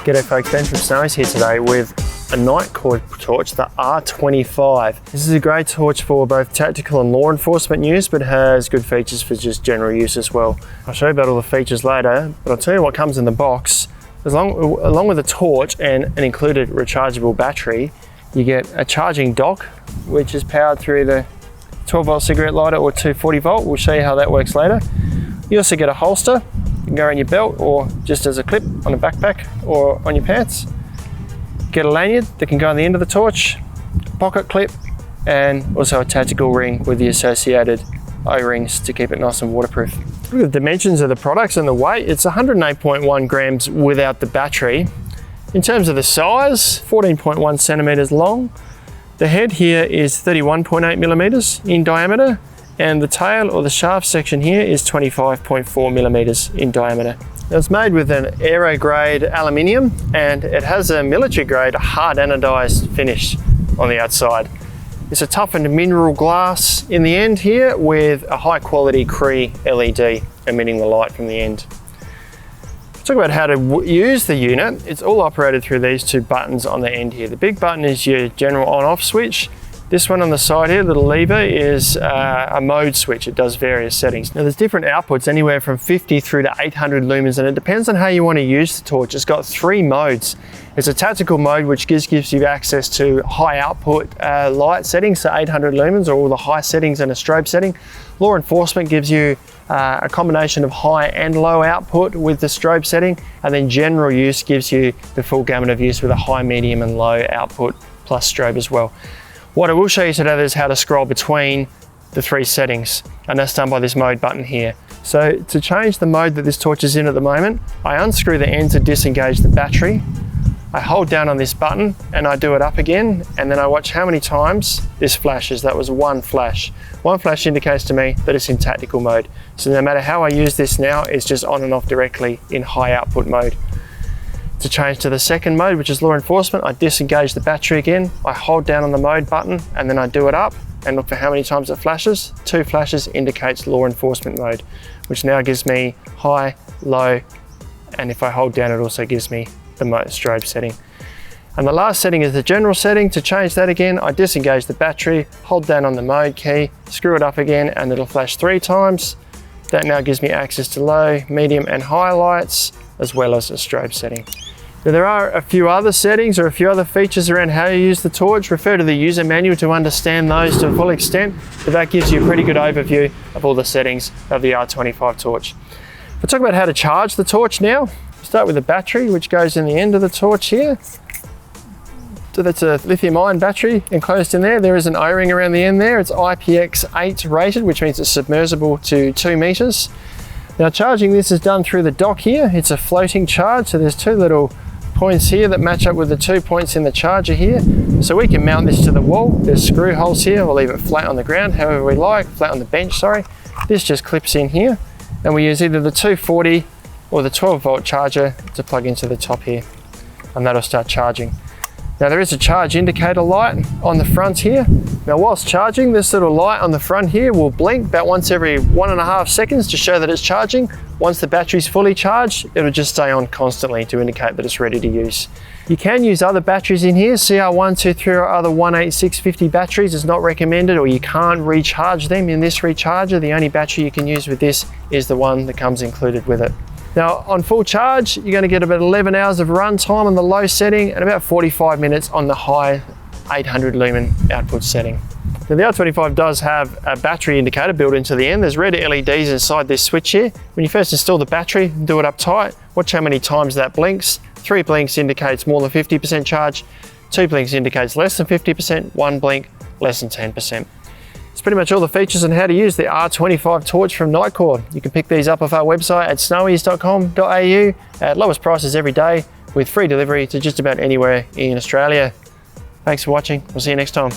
G'day folks, Ben from Snowy's here today with a Nitecore torch, the R25. This is a great torch for both tactical and law enforcement use, but has good features for just general use as well. I'll show you about all the features later, but I'll tell you what comes in the box. Along with a torch and an included rechargeable battery, you get a charging dock, which is powered through the 12 volt cigarette lighter or 240 volt. We'll show you how that works later. You also get a holster. You can go around your belt or just as a clip on a backpack or on your pants. Get a lanyard that can go on the end of the torch, pocket clip, and also a tactical ring with the associated O-rings to keep it nice and waterproof. Look at the dimensions of the products and the weight. It's 108.1 grams without the battery. In terms of the size, 14.1 centimeters long. The head here is 31.8 millimeters in diameter, and the tail or the shaft section here is 25.4 millimeters in diameter. It's made with an aero grade aluminium, and it has a military grade hard anodized finish on the outside. It's a toughened mineral glass in the end here with a high quality Cree LED emitting the light from the end. Let's talk about how to use the unit. It's all operated through these two buttons on the end here. The big button is your general on-off switch. This one on the side here, little lever, is a mode switch. It does various settings. Now there's different outputs, anywhere from 50 through to 800 lumens, and it depends on how you want to use the torch. It's got three modes. It's a tactical mode, which gives you access to high output light settings, so 800 lumens, or all the high settings and a strobe setting. Law enforcement gives you a combination of high and low output with the strobe setting, and then general use gives you the full gamut of use with a high, medium, and low output plus strobe as well. What I will show you today is how to scroll between the three settings, and that's done by this mode button here. So to change the mode that this torch is in at the moment, I unscrew the end to disengage the battery. I hold down on this button and I do it up again, and then I watch how many times this flashes. That was one flash. One flash indicates to me that it's in tactical mode. So no matter how I use this now, it's just on and off directly in high output mode. To change to the second mode, which is law enforcement, I disengage the battery again, I hold down on the mode button, and then I do it up and look for how many times it flashes. Two flashes indicates law enforcement mode, which now gives me high, low, and if I hold down, it also gives me the strobe setting. And the last setting is the general setting. To change that again, I disengage the battery, hold down on the mode key, screw it up again, and it'll flash 3 times. That now gives me access to low, medium, and high lights, as well as a strobe setting. Now, there are a few other settings or a few other features around how you use the torch. Refer to the user manual to understand those to a full extent, but that gives you a pretty good overview of all the settings of the R25 torch. We'll talk about how to charge the torch now. We'll start with the battery, which goes in the end of the torch here. So that's a lithium-ion battery enclosed in there. There is an O-ring around the end there. It's IPX8 rated, which means it's submersible to 2 meters. Now, charging this is done through the dock here. It's a floating charge, so there's 2 little points here that match up with the 2 points in the charger here. So we can mount this to the wall. There's screw holes here. We'll leave it flat on the ground, however we like, flat on the bench, sorry. This just clips in here, and we use either the 240 or the 12 volt charger to plug into the top here, and that'll start charging. Now there is a charge indicator light on the front here. Now whilst charging, this little light on the front here will blink about once every 1.5 seconds to show that it's charging. Once the battery's fully charged, it'll just stay on constantly to indicate that it's ready to use. You can use other batteries in here. CR123 or other 18650 batteries is not recommended, or you can't recharge them in this recharger. The only battery you can use with this is the one that comes included with it. Now on full charge, you're going to get about 11 hours of run time on the low setting and about 45 minutes on the high 800 lumen output setting. Now the R25 does have a battery indicator built into the end. There's red LEDs inside this switch here. When you first install the battery, do it up tight. Watch how many times that blinks. 3 blinks indicates more than 50% charge. 2 blinks indicates less than 50%. 1 blink, less than 10%. It's pretty much all the features on how to use the R25 torch from Nitecore. You can pick these up off our website at snowys.com.au at lowest prices every day with free delivery to just about anywhere in Australia. Thanks for watching. We'll see you next time.